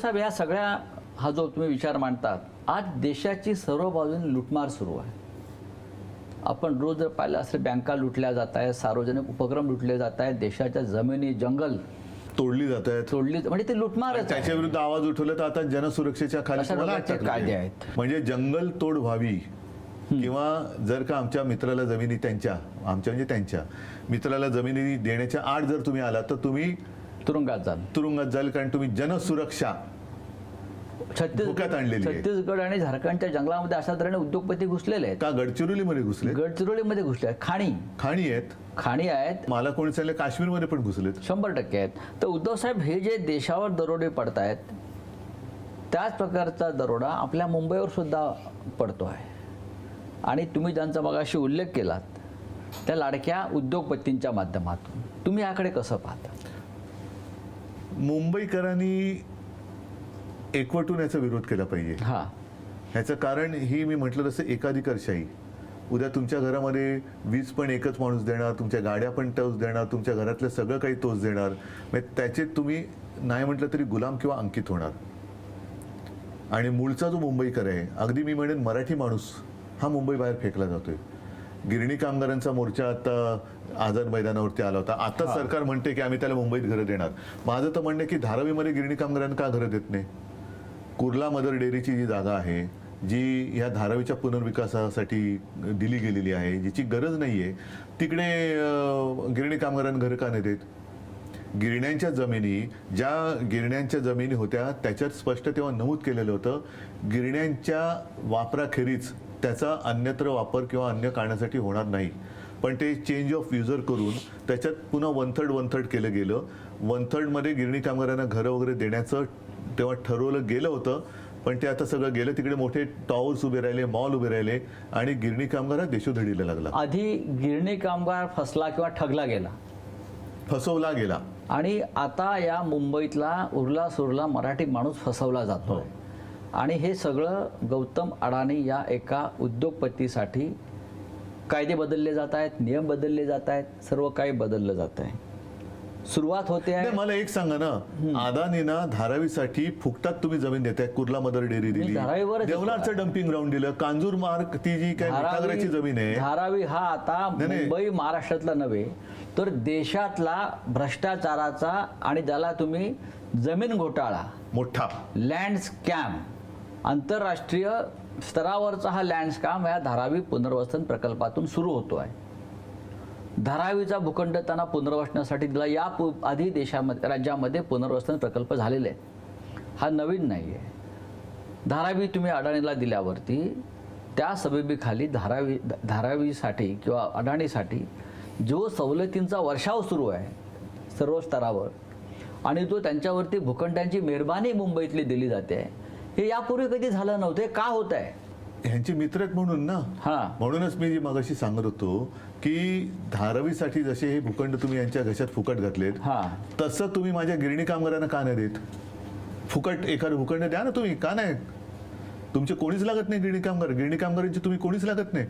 साहेब, या सगळ्या हा जो तुम्ही विचार मांडतात, आज देशाची सर्व बाजूने लुटमार सुरू आहे. आपण रोज जर पाहिलं असेल, बँका लुटल्या जात आहेत, सार्वजनिक उपक्रम लुटले जात आहेत, देशाच्या जमिनी, जंगल तोडली जात आहेत, तोडली, म्हणजे ते लुटमारच. त्याच्या विरुद्ध आवाज उठवला तर आता जनसुरक्षेच्या खाली अशा तुम्हाला प्रकारचे टाकलं कायदे आहे. आहेत. म्हणजे जंगल तोड व्हावी किंवा जर का आमच्या मित्राला जमिनी आमच्या म्हणजे त्यांच्या मित्राला जमिनी देण्याच्या आड जर तुम्ही आलात तर तुम्ही तुरुंगात जाल, कारण तुम्ही जनसुरक्षा धोक्यात आणलेली आहे. छत्तीसगड आणि झारखंडच्या जंगलामध्ये अशा तऱ्हेने उद्योगपती घुसलेले आहेत. का गडचिरोलीमध्ये घुसले? गडचिरोलीमध्ये घुसले आहेत. खाणी आहेत. मला कोणी सांगितलं काश्मीरमध्ये पण घुसलेत. 100% आहेत. तर उद्धव साहेब, हे जे देशावर दरोडे पडतायत, त्याच प्रकारचा दरोडा आपल्या मुंबईवर सुद्धा पडतो आहे. आणि तुम्ही ज्यांचा मगाशी उल्लेख केलात, त्या लाडक्या उद्योगपतींच्या माध्यमातून तुम्ही याकडे कसं पाहता? मुंबईकरांनी एकवटून याचा विरोध केला पाहिजे. ह्याचं कारण ही मी म्हटलं तसं एकाधिकारशाही. उद्या तुमच्या घरामध्ये वीज पण एकच माणूस देणार, तुमच्या गाड्या पण तोच देणार, तुमच्या घरातलं सगळं काही तोच देणार. म्हणजे त्याचे तुम्ही नाही म्हटलं तरी गुलाम किंवा अंकित होणार. आणि मूळचा जो मुंबईकर आहे, अगदी मी म्हणेन मराठी माणूस, हा मुंबई बाहेर फेकला जातोय. गिरणी कामगारांचा मोर्चा आता आझाद मैदानावरती आला होता. आता सरकार म्हणते की आम्ही त्याला मुंबईत घरं देणार. माझं तर म्हणणं की धारावीमध्ये गिरणी कामगारांना का घरं देत नाही? कुर्ला मदर डेअरीची जी जागा आहे, जी ह्या धारावीच्या पुनर्विकासासाठी दिली गेलेली आहे, जिची गरज नाही आहे, तिकडे गिरणी कामगारांना घरं का नाही देत? गिरण्यांच्या जमिनी, ज्या गिरण्यांच्या जमिनी होत्या त्याच्यात स्पष्ट तेव्हा नमूद केलेलं होतं, गिरण्यांच्या वापराखेरीज त्याचा अन्यत्र वापर किंवा अन्य कारणासाठी होणार नाही. पण ते चेंज ऑफ युजर करून त्याच्यात पुन्हा वन थर्ड केलं गेलं. 1/3 मध्ये गिरणी कामगारांना घरं वगैरे देण्याचं तेव्हा ठरवलं गेलं होतं. पण ते आता सगळं गेलं. तिकडे मोठे टॉवर्स उभे राहिले, मॉल उभे राहिले आणि गिरणी कामगार देशोधडीला लागला. आधी गिरणी कामगार फसला किंवा फसवला गेला आणि आता या मुंबईतला उरला सुरला मराठी माणूस फसवला जातो. आणि हे सगळं गौतम अडाणी या एका उद्योगपतीसाठी कायदे बदलले जात आहेत, नियम बदलले जात आहेत, सर्व काही बदललं जात आहे. सुरुवात होते आहे. मला एक सांगा ना, अदानीना धारावीसाठी फुकटात तुम्ही जमीन देताय. कुर्ला मदर डेअरी दिली, देवनारचं डम्पिंग ग्राउंड दिलं, कांजूर मार्ग ती जी काय मिठागराची जमीन आहे. धारावी हा आता मुंबई महाराष्ट्रातला नव्हे तर देशातला भ्रष्टाचाराचा आणि ज्याला तुम्ही जमीन घोटाळा, मोठा लँड स्कॅम, आंतरराष्ट्रीय स्तरावरचा हा लँड स्कॅम या धारावी पुनर्वसन प्रकल्पातून सुरू होतो आहे. धारावीचा भूखंड त्यांना पुनर्वसनासाठी दिला. या आधी राज्यामध्ये पुनर्वसन प्रकल्प झालेले आहेत. हा नवीन नाही आहे. धारावी तुम्ही अडाणीला दिल्यावरती त्या सबबीखाली धारावीसाठी किंवा अडाणीसाठी जो सवलतींचा वर्षाव सुरू आहे सर्व स्तरावर, आणि तो त्यांच्यावरती भूखंडांची मेहरबानी मुंबईतली दिली जाते, हे यापूर्वी कधी झालं नव्हतं. का होत आहे? ह्यांचे मित्र आहेत म्हणून ना. म्हणूनच मी मगाशी सांगत होतो की धारावीसाठी जसे हे भूखंड तुम्ही यांच्या घशात फुकट घातलेत, तसं तुम्ही माझ्या गिरणी कामगारांना का नाही देत? फुकट एखादं भूखंड द्या ना तुम्ही. का नाही? तुमचे कोणीच लागत नाही गिरणी कामगारांची तुम्ही कोणीच लागत नाही.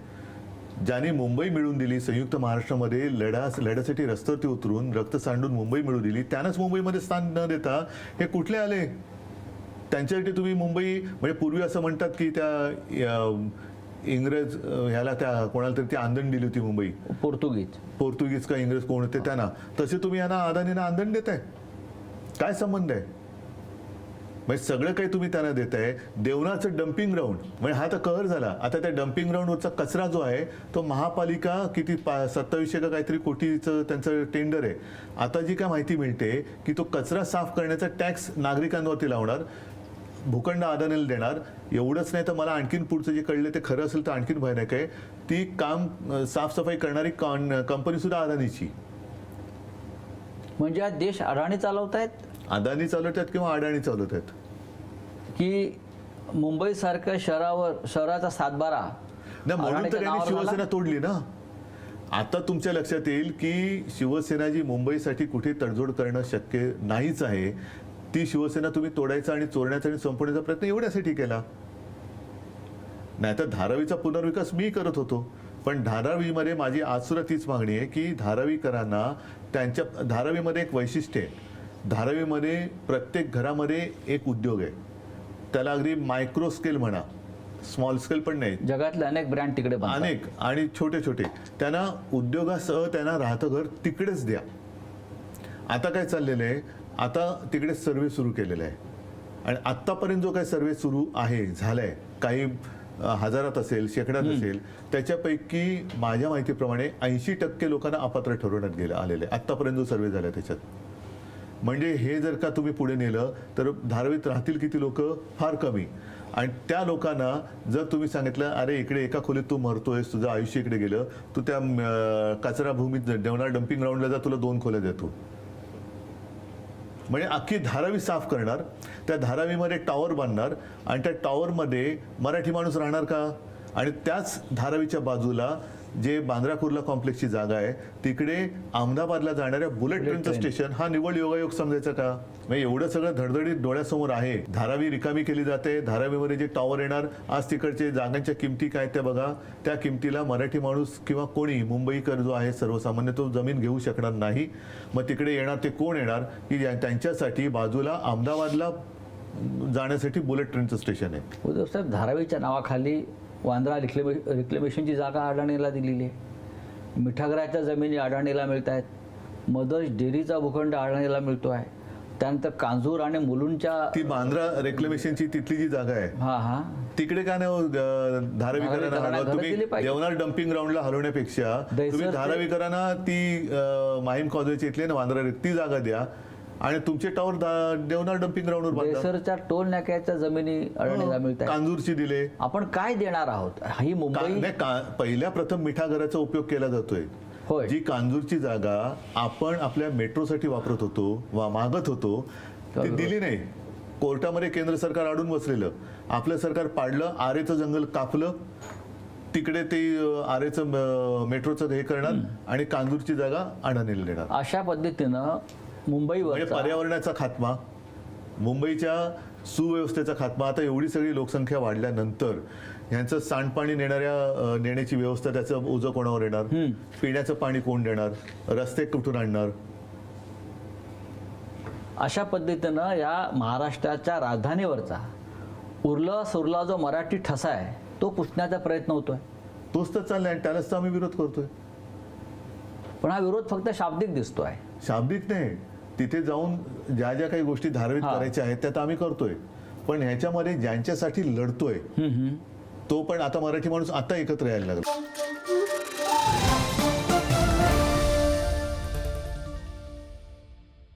ज्याने मुंबई मिळवून दिली, संयुक्त महाराष्ट्रामध्ये लढ्यासाठी रस्त्यावरती उतरून रक्त सांडून मुंबई मिळवून दिली, त्यांनाच मुंबईमध्ये स्थान न देता हे कुठले आले? त्यांच्यासाठी तुम्ही मुंबई, म्हणजे पूर्वी असं म्हणतात की त्या इंग्रज ह्याला त्या कोणाला तरी ती आंदण दिली होती मुंबई, पोर्तुगीज का इंग्रज कोण होते त्यांना, तसे तुम्ही यांना अदानींना आंदण देताय. काय संबंध आहे? म्हणजे सगळं काही तुम्ही त्यांना देताय. देवनारचं डम्पिंग ग्राउंड, म्हणजे हा तर कहर झाला. आता त्या डम्पिंग ग्राउंडवरचा कचरा जो आहे तो महापालिका किती 2700 का काहीतरी कोटीचं त्यांचं टेंडर आहे. आता जी काय माहिती मिळते की तो कचरा साफ करण्याचा टॅक्स नागरिकांवरती लावणार, भूखंड अदानीला देणार. एवढंच नाही तर मला आणखीन पुढचं जे कळलं ते खरं असेल तर आणखीन भयानक आहे, ती काम साफसफाई करणारी कंपनी सुद्धा अदानीची. म्हणजे देश अडाणी चालवतायत, अदानी चालवतात किंवा अडाणी चालवतात की मुंबई सारख्या शहराचा सातबारा ना. म्हणून तर त्यांनी शिवसेना तोडली ना. आता तुमच्या लक्षात येईल की शिवसेना जी मुंबईसाठी कुठे तडजोड करणं शक्य नाहीच आहे, ती शिवसेना तुम्ही तोडायचा आणि चोरण्याचा आणि संपवण्याचा प्रयत्न एवढ्यासाठी केला. नाहीतर धारावीचा पुनर्विकास मी करत होतो. पण धारावीमध्ये माझी आज सुद्धा तीच मागणी आहे की धारावीकरांना त्यांच्या धारावीमध्ये एक वैशिष्ट्य आहे. धारावीमध्ये प्रत्येक घरामध्ये एक उद्योग आहे. त्याला अगदी मायक्रो स्केल म्हणा, स्मॉल स्केल पण नाही, जगातले अनेक ब्रँड तिकडे बनतात. अनेक आणि छोटे छोटे. त्यांना उद्योगासह त्यांना राहतं घर तिकडेच द्या. आता काय चाललेलं आहे, आता तिकडे सर्वे सुरू केलेला आहे आणि आत्तापर्यंत जो काही सर्वे सुरू आहे झालाय, काही हजारात असेल, शेकड्यात असेल, त्याच्यापैकी माझ्या माहितीप्रमाणे 80% लोकांना अपात्र ठरवण्यात गेलं आलेलं आहे आत्तापर्यंत जो सर्वे झाला त्याच्यात. म्हणजे हे जर का तुम्ही पुढे नेलं तर धारावीत राहतील किती लोक? फार कमी. आणि त्या लोकांना जर तुम्ही सांगितलं अरे इकडे एका खोलीत तू मरतोयस, तुझं आयुष्य इकडे गेलं, तू त्या कचरा भूमीत देवणार डम्पिंग ग्राउंडला जा, तुला 2 खोल्या देतो. म्हणजे अख्खी धारावी साफ करणार, त्या धारावीमध्ये टॉवर बांधणार आणि त्या टॉवरमध्ये मराठी माणूस राहणार का? आणि त्याच धारावीच्या बाजूला जे बांद्रा कुर्ला कॉम्प्लेक्सची जागा आहे तिकडे अहमदाबादला जाणाऱ्या बुलेट ट्रेनचं स्टेशन, हा निवड योगायोग समजायचा का? म्हणजे एवढं सगळं धडधडीत डोळ्यासमोर आहे. धारावी रिकामी केली जाते. धारावीमध्ये जे टॉवर येणार, आज तिकडचे जागांच्या किमती काय त्या बघा. त्या किमतीला मराठी माणूस किंवा कोणी मुंबईकर जो आहे सर्वसामान्य तो जमीन घेऊ शकणार नाही. मग तिकडे येणार ते कोण येणार की त्यांच्यासाठी बाजूला अहमदाबादला जाण्यासाठी बुलेट ट्रेनचं स्टेशन आहे. उद्धव साहेब, धारावीच्या नावाखाली वांद्रा रिक्लेमेशनची जागा अडाणीला दिलेली आहे. मिठागराच्या जमिनी अडाणीला मिळत आहेत. मदर्स डेअरीचा भूखंड अडाणीला मिळतो आहे. त्यानंतर कांजूर आणि मुलुंडच्या ती बांद्रा रेक्लेमेशनची तिथली जी जागा आहे हा तिकडे काय नाही धारावीकरांना हलवा. तुम्ही देवनार डम्पिंग ग्राउंडला हलवण्यापेक्षा तुम्ही धारावीकरांना ती माहीम कॉलेजची इथली ना वांद्रा ती जागा द्या आणि तुमचे टॉवर देवनार डम्पिंग ग्राउंडवर बांधा. देसरच्या टोल नाक्याच्या जमिनी अडाणीला मिळत आहेत. कांजूरची दिले. आपण काय देणार आहोत? ही मुंबई पहिल्या प्रथम मिठागराचा उपयोग केला जातोय. होय. जी कांजूरची जागा आपण आपल्या मेट्रोसाठी वापरत होतो मागत होतो ती दिली नाही. कोर्टामध्ये केंद्र सरकार अडून बसलेलं. आपलं सरकार पाडलं, आरेचं जंगल कापलं, तिकडे ते आरेचं मेट्रोचं हे करणार आणि कांजूरची जागा अडाणीला देणार. अशा पद्धतीनं मुंबईवर म्हणजे पर्यावरणाचा खात्मा, मुंबईच्या सुव्यवस्थेचा खात्मा. आता एवढी सगळी लोकसंख्या वाढल्यानंतर ह्यांचं सांडपाणी नेण्याची व्यवस्था, त्याचं ओझं कोणावर येणार? पिण्याचं पाणी कोण देणार? रस्ते कुठून आणणार? अशा पद्धतीनं या महाराष्ट्राच्या राजधानीवरचा उरला सुरला जो मराठी ठसा आहे तो पुसण्याचा प्रयत्न होतोय. तोच तर चाललाय आणि त्यालाच तर आम्ही विरोध करतोय. पण हा विरोध फक्त शाब्दिक दिसतोय. शाब्दिक नाही, तिथे जाऊन ज्या ज्या काही गोष्टी धारावीत करायच्या आहेत त्या तर आम्ही करतोय. पण ह्याच्यामध्ये ज्यांच्यासाठी लढतोय तो पण आता मराठी माणूस आता एकत्र यायला लागला.